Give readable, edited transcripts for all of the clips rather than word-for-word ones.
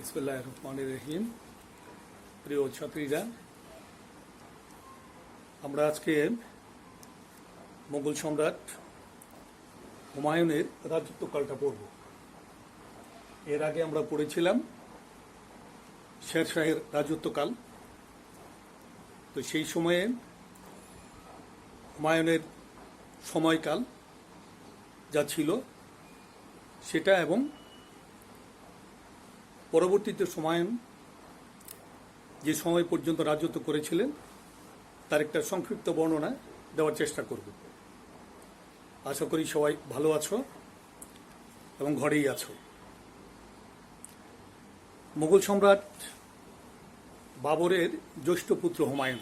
বিসমিল্লাহির রহমানির রহিম। প্রিয় ছাত্রীরা, আমরা আজকে মোগল সম্রাট হুমায়ুনের রাজত্বকালটা পড়ব। এর আগে আমরা পড়েছিলাম শের শাহের রাজত্বকাল। তো সেই সময়ে হুমায়ুনের সময়কাল যা ছিল সেটা এবং পরবর্তীতে হুমায়ুন যে সময় পর্যন্ত রাজত্ব করেছিলেন তার একটা সংক্ষিপ্ত বর্ণনা দেওয়ার চেষ্টা করব। আশা করি সবাই ভালো আছো এবং ঘরেই আছো। মুঘল সম্রাট বাবরের জ্যেষ্ঠ পুত্র হুমায়ুন।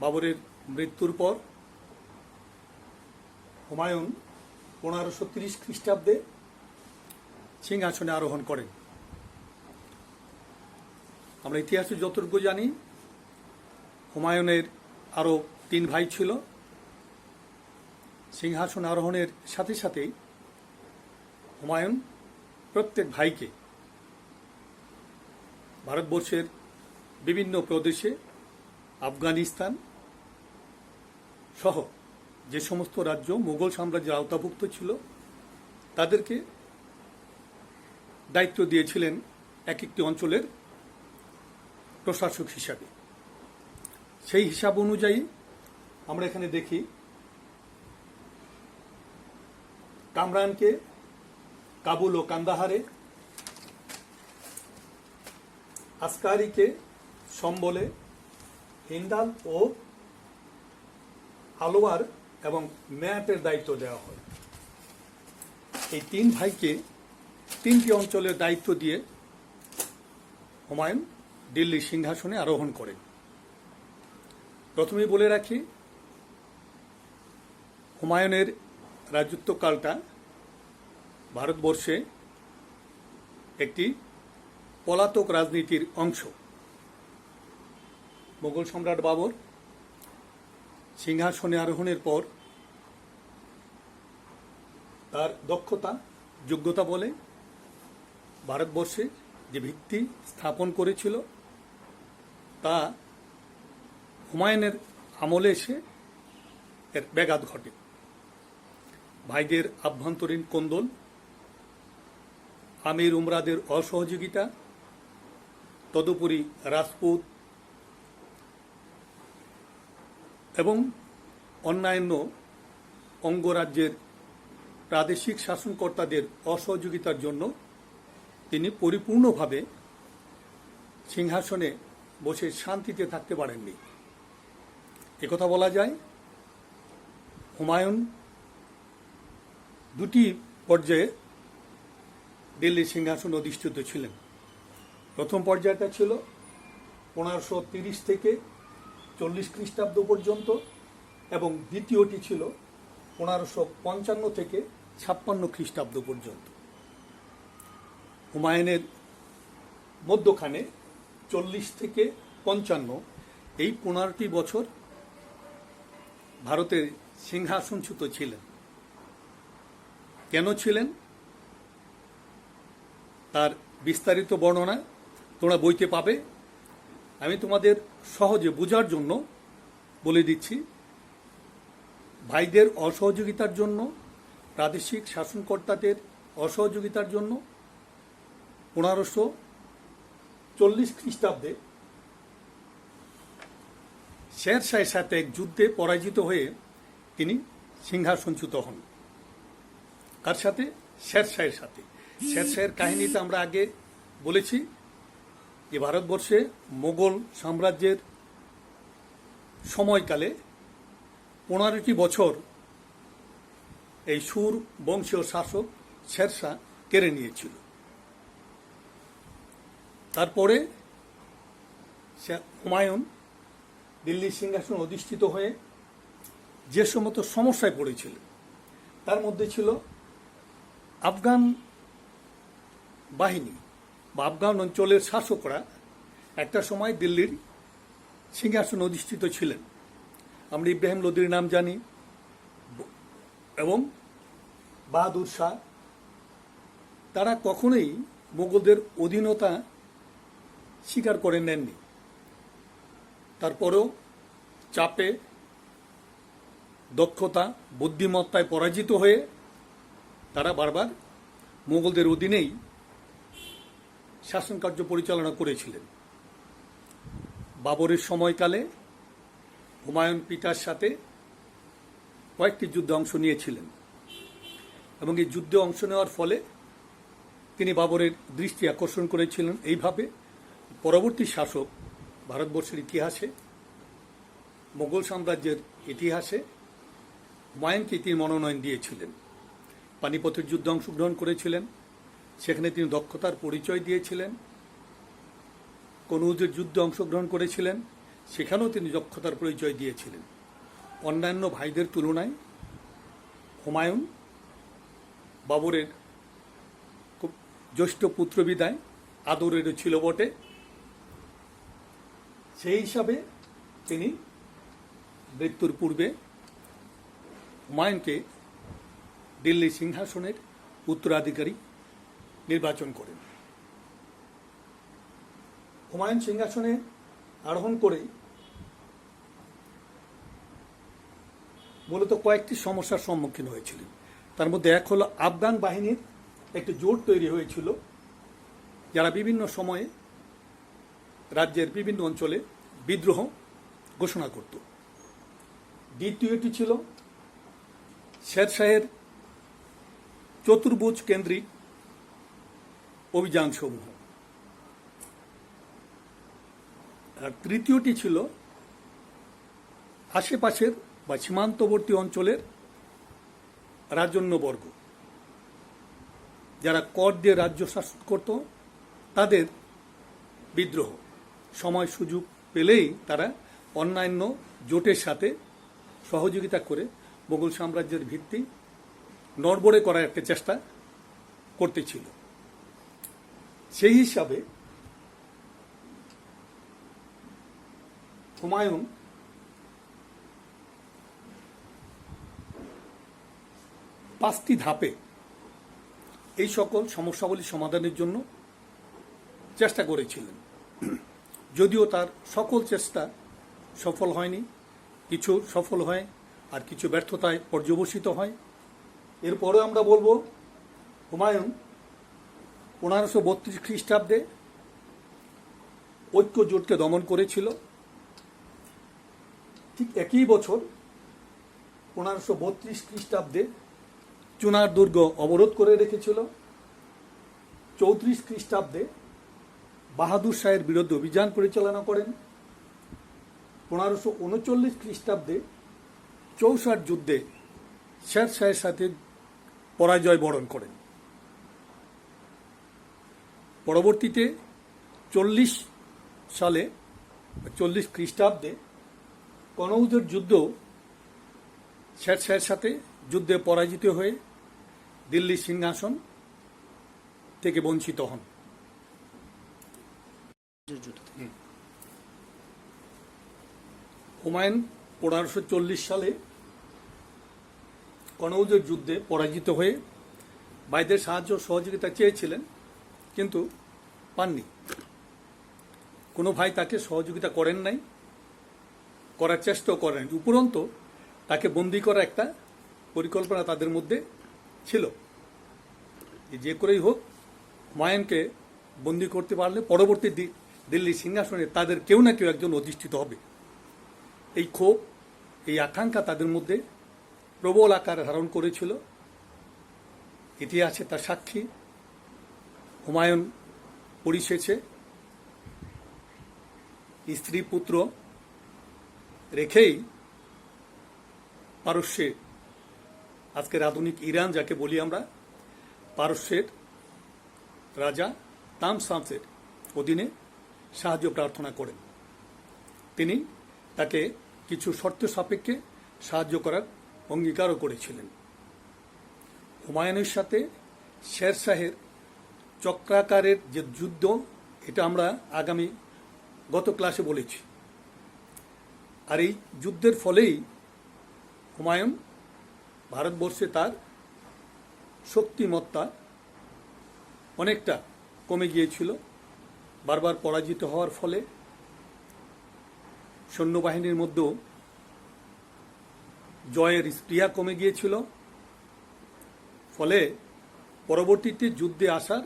বাবরের মৃত্যুর পর হুমায়ুন 1530 খ্রিস্টাব্দে সিংহাসনে আরোহণ করেন। আমরা ইতিহাসে যতটুকু জানি, হুমায়ুনের আরও 3 ভাই ছিল। সিংহাসন আরোহণের সাথে সাথেই হুমায়ুন প্রত্যেক ভাইকে ভারতবর্ষের বিভিন্ন প্রদেশে, আফগানিস্তান সহ যে সমস্ত রাজ্য মুঘল সাম্রাজ্যের আওতাভুক্ত ছিল তাদেরকে দায়িত্ব দিয়েছিলেন এক একটি অঞ্চলের প্রশাসক হিসাবে। সেই হিসাব অনুযায়ী আমরা এখানে দেখি কামরানকে কাবুল ও কান্দাহারে, আসকারিকে সম্বলে, হিন্দাল ও আলোয়ার এবং মেয়াটের দায়িত্ব দেওয়া হয়। এই 3 ভাইকে 3টি অঞ্চলের দায়িত্ব দিয়ে হুমায়ুন দিল্লির সিংহাসনে আরোহণ করেন। প্রথমেই বলে রাখি, হুমায়ুনের রাজত্বকালটা ভারতবর্ষে একটি পলাতক রাজনীতির অংশ। মুঘল সম্রাট বাবর সিংহাসনে আরোহণের পর তার দক্ষতা, যোগ্যতা বলে ভারতবর্ষে যে ভিত্তি স্থাপন করেছিল তা হুমায়ুনের আমলে এসে এর ব্যাঘাত ঘটে। ভাইদের আভ্যন্তরীণ কোন্দল, আমির উমরাদের অসহযোগিতা, তদুপরি রাজপুত এবং অন্যান্য অঙ্গরাজ্যের প্রাদেশিক শাসনকর্তাদের অসহযোগিতার জন্য তিনি পরিপূর্ণভাবে সিংহাসনে বসে শান্তিতে থাকতে পারেননি। একথা বলা যায়, হুমায়ুন 2টি পর্যায়ে দিল্লির সিংহাসন অধিষ্ঠিত ছিলেন। প্রথম পর্যায়টা ছিল 1530 থেকে 40 খ্রিস্টাব্দ পর্যন্ত এবং দ্বিতীয়টি ছিল 1555 থেকে 56 খ্রিস্টাব্দ পর্যন্ত। হুমায়ুনের মধ্যখানে 40 থেকে 55 এই 15টি বছর ভারতের সিংহাসনচ্যুত ছিলেন। কেন ছিলেন তার বিস্তারিত বর্ণনা তোমরা বইতে পাবে। আমি তোমাদের সহজে বোঝার জন্য বলে দিচ্ছি। ভাইদের অসহযোগিতার জন্য, প্রাদেশিক শাসনকর্তাদের অসহযোগিতার জন্য 1540 খ্রিস্টাব্দে শের শাহের সাথে এক যুদ্ধে পরাজিত হয়ে তিনি সিংহাসনচ্যুত হন। কার সাথে? শের শাহের সাথে। শের শাহের কাহিনীটা আমরা আগে বলেছি যে ভারতবর্ষে মোগল সাম্রাজ্যের সময়কালে 15টি বছর এই সুর বংশীয় শাসক শের শাহ কেড়ে নিয়েছিল। তারপরে হুমায়ুন দিল্লির সিংহাসন অধিষ্ঠিত হয়ে যে সমস্ত সমস্যায় পড়েছিল তার মধ্যে ছিল আফগান বাহিনী বা আফগান অঞ্চলের শাসকরা একটা সময় দিল্লির সিংহাসন অধিষ্ঠিত ছিলেন। আমরা ইব্রাহিম লোদির নাম জানি এবং বাহাদুর শাহ তারা কখনোই মোগলদের অধীনতা স্বীকার করে নেননি। তারপরেও চাপে, দক্ষতা, বুদ্ধিমত্তায় পরাজিত হয়ে তারা বারবার মোগলদের অধীনেই শাসনকার্য পরিচালনা করেছিলেন। বাবরের সময়কালে হুমায়ুন পিতার সাথে কয়েকটি যুদ্ধে অংশ নিয়েছিলেন এবং এই যুদ্ধে অংশ নেওয়ার ফলে তিনি বাবরের দৃষ্টি আকর্ষণ করেছিলেন। এইভাবে পরবর্তী শাসক ভারতবর্ষের ইতিহাসে, মোগল সাম্রাজ্যের ইতিহাসে হুমায়ুনকে তিনি মনোনয়ন দিয়েছিলেন। পানিপথের যুদ্ধে অংশগ্রহণ করেছিলেন, সেখানে তিনি দক্ষতার পরিচয় দিয়েছিলেন। কনৌজের যুদ্ধে অংশগ্রহণ করেছিলেন, সেখানেও তিনি দক্ষতার পরিচয় দিয়েছিলেন। অন্যান্য ভাইদের তুলনায় হুমায়ুন বাবরের খুব জ্যেষ্ঠ পুত্র বিদায় আদরেরও ছিল বটে। সেই হিসাবে তিনি মৃত্যুর পূর্বে হুমায়ুনকে দিল্লি সিংহাসনের উত্তরাধিকারী নির্বাচন করেন। হুমায়ুন সিংহাসনে আরোহণ করে মূলত কয়েকটি সমস্যার সম্মুখীন হয়েছিলেন। তার মধ্যে এক হলো আফগান বাহিনীর একটি জোট তৈরি হয়েছিল, যারা বিভিন্ন সময়ে রাজ্যের বিভিন্ন অঞ্চলে বিদ্রোহ ঘোষণা করত। দ্বিতীয়টি ছিল শেরশাহের চতুর্ভুজ কেন্দ্রিক অভিযানসমূহ। আর তৃতীয়টি ছিল আশেপাশের বা সীমান্তবর্তী অঞ্চলের রাজন্যবর্গ, যারা কর দিয়ে রাজ্য শাসন করত, তাদের বিদ্রোহ। সময় সুযোগ পেলেই তারা অন্যান্য জোটের সাথে সহযোগিতা করে মোগল সাম্রাজ্যের ভিত্তি নড়বড়ে করার একটা চেষ্টা করতেছিল। সেই হিসাবে হুমায়ুন পাঁচটি ধাপে এই সকল সমস্যাবলী সমাধানের জন্য চেষ্টা করেছিলেন। যদিও তার সকল চেষ্টা সফল হয়নি, কিছু সফল হয় আর কিছু ব্যর্থতায় পর্যবসিত হয়। এরপরেও আমরা বলবো হুমায়ুন 1532 খ্রিস্টাব্দে ঐক্য জোটকে দমন করেছিল। ঠিক একই বছর 1532 খ্রিস্টাব্দে চুনার দুর্গ অবরোধ করে রেখেছিল। 34 খ্রিস্টাব্দে বাহাদুর শাহের বিরুদ্ধে অভিযান পরিচালনা করেন। 1539 খ্রিস্টাব্দে চৌসার যুদ্ধে শের শাহের সাথে পরাজয় বরণ করেন। পরবর্তীতে 40 সালে 40 খ্রিস্টাব্দে কনৌজের যুদ্ধ শের শাহের সাথে যুদ্ধে পরাজিত হয়ে দিল্লি সিংহাসন থেকে বঞ্চিত হন। হুমায়ুন 1540 সালে কনৌজের যুদ্ধে পরাজিত হয়ে ভাইদের সাহায্য সহযোগিতা চেয়েছিলেন, কিন্তু পাননি। কোনো ভাই তাকে সহযোগিতা করেন নাই, করার চেষ্টাও করেন। উপরন্তু তাকে বন্দী করার একটা পরিকল্পনা তাদের মধ্যে ছিল। যে করেই হোক হুমায়ুনকে বন্দী করতে পারলে পরবর্তী দিল্লি সিংহাসনে তাদের কেউ না কেউ একজন অধিষ্ঠিত হবে। এই ক্ষোভ, এই আকাঙ্ক্ষা তাদের মধ্যে প্রবল আকার ধারণ করেছিল। ইতিহাসে তার সাক্ষী। হুমায়ুন পরিশেষে স্ত্রী পুত্র রেখেই পারস্যে, আজকের আধুনিক ইরান যাকে বলি আমরা, পারস্যের রাজা তামসামসের অধীনে সাহায্য প্রার্থনা করেন। তিনি তাকে কিছু শর্ত সাপেক্ষে সাহায্য করার অঙ্গীকারও করেছিলেন। হুমায়ুনের সাথে শের শাহের চক্রাকারের যে যুদ্ধ, এটা আমরা গত ক্লাসে বলেছি। আর এই যুদ্ধের ফলেই হুমায়ুন ভারতবর্ষে তার শক্তিমত্তা অনেকটা কমে গিয়েছিল। বারবার পরাজিত হওয়ার ফলে সৈন্যবাহিনীর মধ্যেও জয়ের স্পৃহা কমে গিয়েছিল। ফলে পরবর্তীতে যুদ্ধে আসার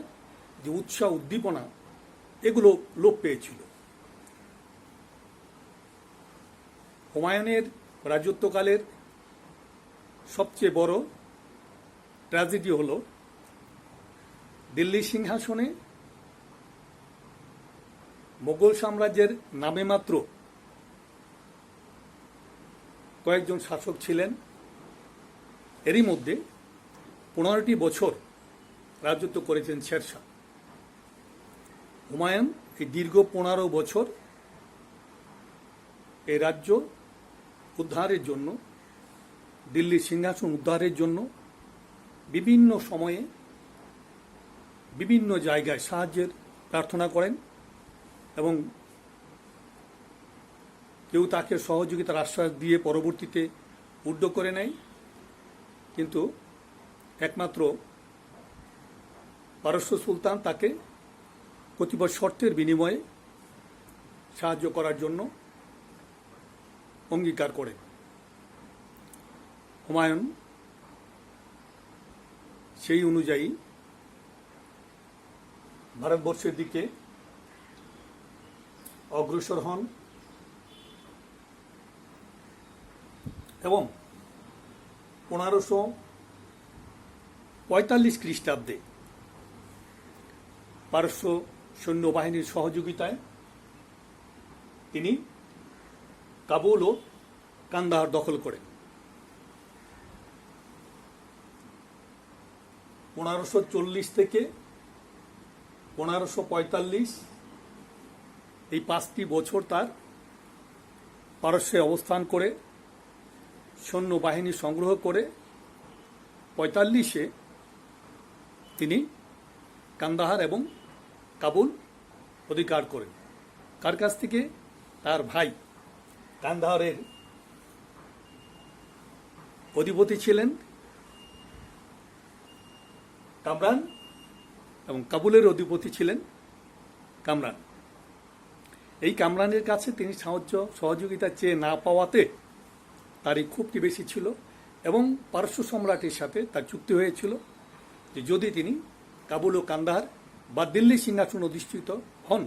যে উৎসাহ উদ্দীপনা এগুলো লোপ পেয়েছিল। হুমায়ুনের রাজত্বকালের সবচেয়ে বড় ট্র্যাজেডি হল দিল্লি সিংহাসনে মোগল সাম্রাজ্যের নামে মাত্র কয়েকজন শাসক ছিলেন। এরই মধ্যে 15টি বছর রাজত্ব করেছেন শেরশাহ। হুমায়ুন এই দীর্ঘ 15 বছর এই রাজ্য উদ্ধারের জন্য, দিল্লির সিংহাসন উদ্ধারের জন্য বিভিন্ন সময়ে বিভিন্ন জায়গায় সাহায্যের প্রার্থনা করেন এবং কেউ তাকে সহযোগিতার আশ্বাস দিয়ে পরবর্তীতে উদ্যোগ করে নেয়। কিন্তু একমাত্র পারস্য সুলতান তাকে কতিপয় শর্তের বিনিময়ে সাহায্য করার জন্য অঙ্গীকার করেন। হুমায়ুন সেই অনুযায়ী ভারতবর্ষের দিকে অগ্রসর হন এবং 1545 খ্রিস্টাব্দে পারস্য সৈন্যবাহিনীর সহযোগিতায় তিনি কাবুল ও কান্দাহার দখল করেন। 1540 থেকে 1545 এই 5টি বছর তার পারস্যে অবস্থান করে সৈন্যবাহিনী সংগ্রহ করে 45-এ তিনি কান্দাহার এবং কাবুল অধিকার করেন। কার কাছ থেকে? তার ভাই কান্দাহারের অধিপতি ছিলেন কামরান এবং কাবুলের অধিপতি ছিলেন কামরান। এই কামরানের কাছে তিনি সহযোগিতা চেয়ে না পাওয়াতে তার এই ক্ষোভটি বেশি ছিল এবং পারস্য সম্রাটের সাথে তার চুক্তি হয়েছিল যে যদি তিনি কাবুল ও কান্দাহার বা দিল্লি সিংহাসন অধিষ্ঠিত হন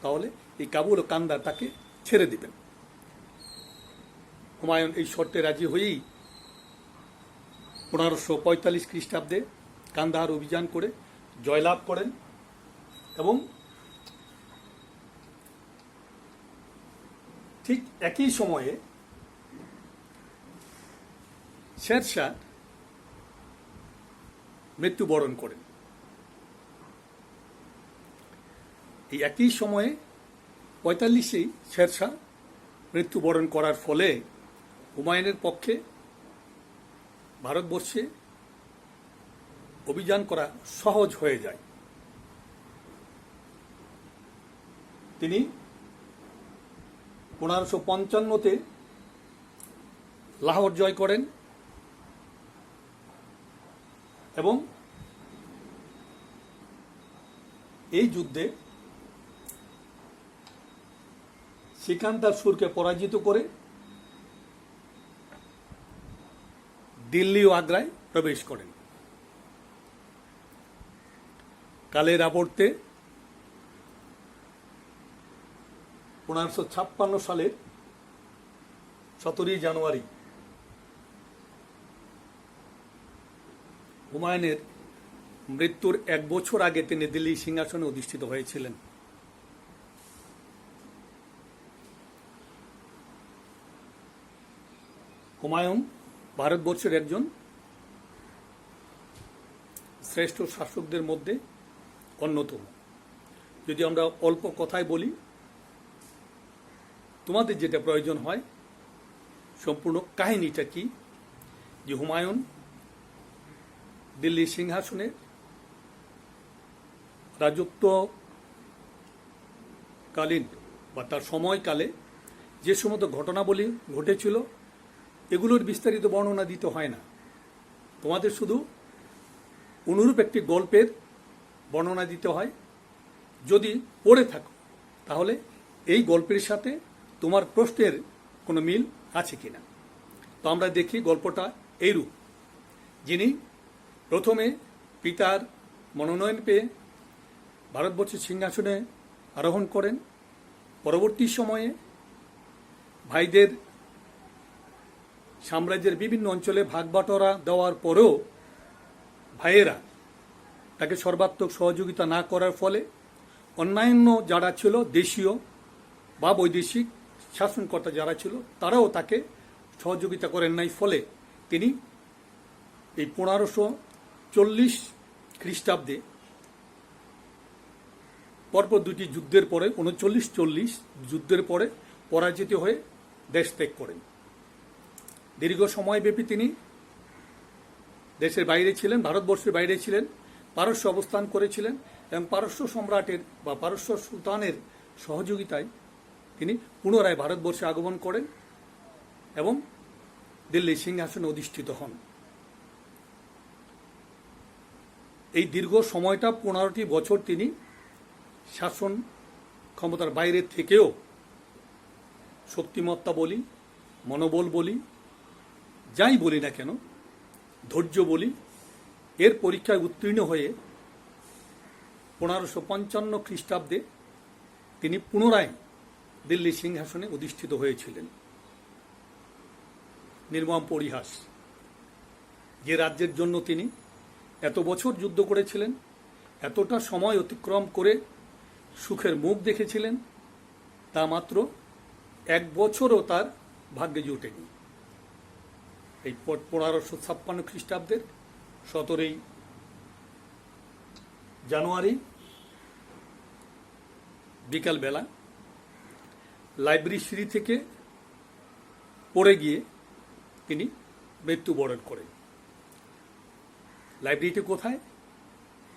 তাহলে এই কাবুল ও কান্দাহার তাকে ছেড়ে দিবেন। হুমায়ুন এই শর্তে রাজি হয়েই 1545 খ্রিস্টাব্দে কান্দাহার অভিযান করে জয়লাভ করেন এবং ঠিক একই সময়ে শেরশাহ মৃত্যুবরণ করেন। এই একই সময়ে 45-এই শেরশাহ মৃত্যুবরণ করার ফলে হুমায়ুনের পক্ষে ভারতবর্ষে অভিযান করা সহজ হয়ে যায়। তিনি 1555-তে লাহোর জয় করেন এবং এই যুদ্ধে সিকান্দার সুরকে পরাজিত করে দিল্লি ও আগ্রায় প্রবেশ করেন। কালের আবর্তে 1556 সালের 17 জানুয়ারি হুমায়ুনের মৃত্যুর 1 বছর আগে তিনি দিল্লি সিংহাসনে অধিষ্ঠিত হয়েছিলেন। হুমায়ুন ভারতবর্ষের একজন শ্রেষ্ঠ শাসকদের মধ্যে অন্যতম। যদি আমরা অল্প কথায় বলি, তোমাদের যেটা প্রয়োজন হয় সম্পূর্ণ কাহিনীটা কি, যে হুমায়ুন দিল্লি সিংহাসনে রাজত্বকালীন বা তার সময়কালে যে সমস্ত ঘটনাবলী ঘটেছিল এগুলোর বিস্তারিত বর্ণনা দিতে হয় না। তোমাদের শুধু অনুরূপ একটি গল্পের বর্ণনা দিতে হয়। যদি পড়ে থাকো তাহলে এই গল্পের সাথে তোমার প্রশ্নের কোনো মিল আছে কিনা। তো আমরা দেখি গল্পটা এইরূপ। যিনি প্রথমে পিতার মনোনয়ন পেয়ে ভারতবর্ষের সিংহাসনে আরোহণ করেন, পরবর্তী সময়ে ভাইদের সাম্রাজ্যের বিভিন্ন অঞ্চলে ভাগবাটোয়ারা দেওয়ার পরেও ভাইয়েরা তাকে সর্বাত্মক সহযোগিতা না করার ফলে অন্যান্য যারা ছিল দেশীয় বা বৈদেশিক শাসনকর্তা যারা ছিল তারাও তাকে সহযোগিতা করেন নাই। ফলে তিনি এই 1540 খ্রিস্টাব্দে পরপর দুটি যুদ্ধের পরে 39-40 যুদ্ধের পরে পরাজিত হয়ে দেশ ত্যাগ করেন। দীর্ঘ সময়ব্যাপী তিনি দেশের বাইরে ছিলেন, ভারতবর্ষের বাইরে ছিলেন, পারস্য অবস্থান করেছিলেন এবং পারস্য সম্রাটের বা পারস্য সুলতানের সহযোগিতায় তিনি পুনরায় ভারতবর্ষে আগমন করেন এবং দিল্লি সিংহাসনে অধিষ্ঠিত হন। এই দীর্ঘ সময়টা 15টি বছর তিনি শাসন ক্ষমতার বাইরে থেকেও শক্তিমত্তা বলি, মনোবল বলি, যাই বলি না কেন, ধৈর্য বলি, এর পরীক্ষায় উত্তীর্ণ হয়ে 1555 খ্রিস্টাব্দে তিনি পুনরায় দিল্লি সিংহাসনে অধিষ্ঠিত হয়েছিলেন। নির্মম পরিহাস, যে রাজ্যের জন্য তিনি এত বছর যুদ্ধ করেছিলেন, এতটা সময় অতিক্রম করে সুখের মুখ দেখেছিলেন, তা মাত্র 1 বছরও তার ভাগ্যে জুটেনি। এই 1556 খ্রিস্টাব্দের 17 জানুয়ারি বিকালবেলা লাইব্রেরি সিঁড়ি থেকে পড়ে গিয়ে তিনি মৃত্যুবরণ করেন। লাইব্রেরিটি কোথায়?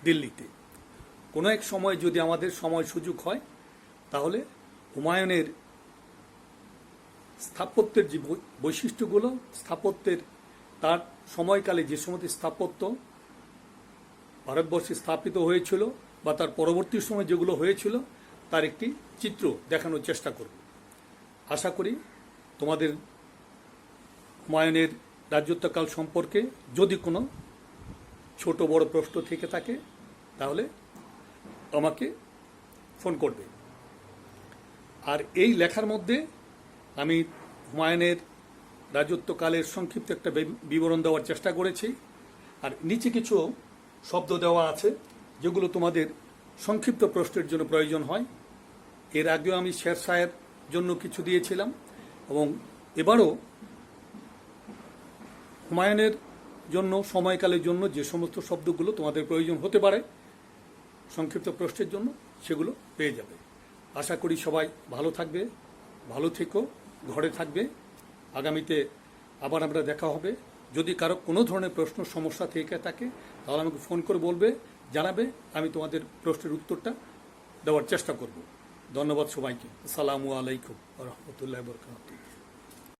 দিল্লিতে। কোনো এক সময় যদি আমাদের সময় সুযোগ হয় তাহলে হুমায়ুনের স্থাপত্যের যে বৈশিষ্ট্যগুলো, স্থাপত্যের তার সময়কালে যে সমস্ত স্থাপত্য ভারতবর্ষে স্থাপিত হয়েছিল বা তার পরবর্তী সময় যেগুলো হয়েছিল তার একটি চিত্র দেখানোর চেষ্টা করব। আশা করি তোমাদের হুমায়ুনের রাজত্বকাল সম্পর্কে যদি কোনো ছোট বড় প্রশ্ন থেকে থাকে তাহলে আমাকে ফোন করবে। আর এই লেখার মধ্যে আমি হুমায়ুনের রাজত্বকালের সংক্ষিপ্ত একটা বিবরণ দেওয়ার চেষ্টা করেছি। আর নিচে কিছু শব্দ দেওয়া আছে যেগুলো তোমাদের সংক্ষিপ্ত প্রশ্নের জন্য প্রয়োজন হয়। এর আগেও আমি শের শাহের জন্য কিছু দিয়েছিলাম এবং এবারও হুমায়ুনের জন্য সময়কালের জন্য যে সমস্ত শব্দগুলো তোমাদের প্রয়োজন হতে পারে সংক্ষিপ্ত প্রশ্নের জন্য সেগুলো পেয়ে যাবে। আশা করি সবাই ভালো থাকবে, ভালো থেকো, ঘরে থাকবে। আগামীতে আবার আমরা দেখা হবে। যদি কারো কোনো ধরনের প্রশ্ন সমস্যা থেকে থাকে তাহলে আমাকে ফোন করে বলবে, জানাবে, আমি তোমাদের প্রশ্নের উত্তরটা দেওয়ার চেষ্টা করব। ধন্যবাদ সবাইকে। আসসালামু আলাইকুম ওয়া রাহমাতুল্লাহি ওয়া বারাকাতুহু।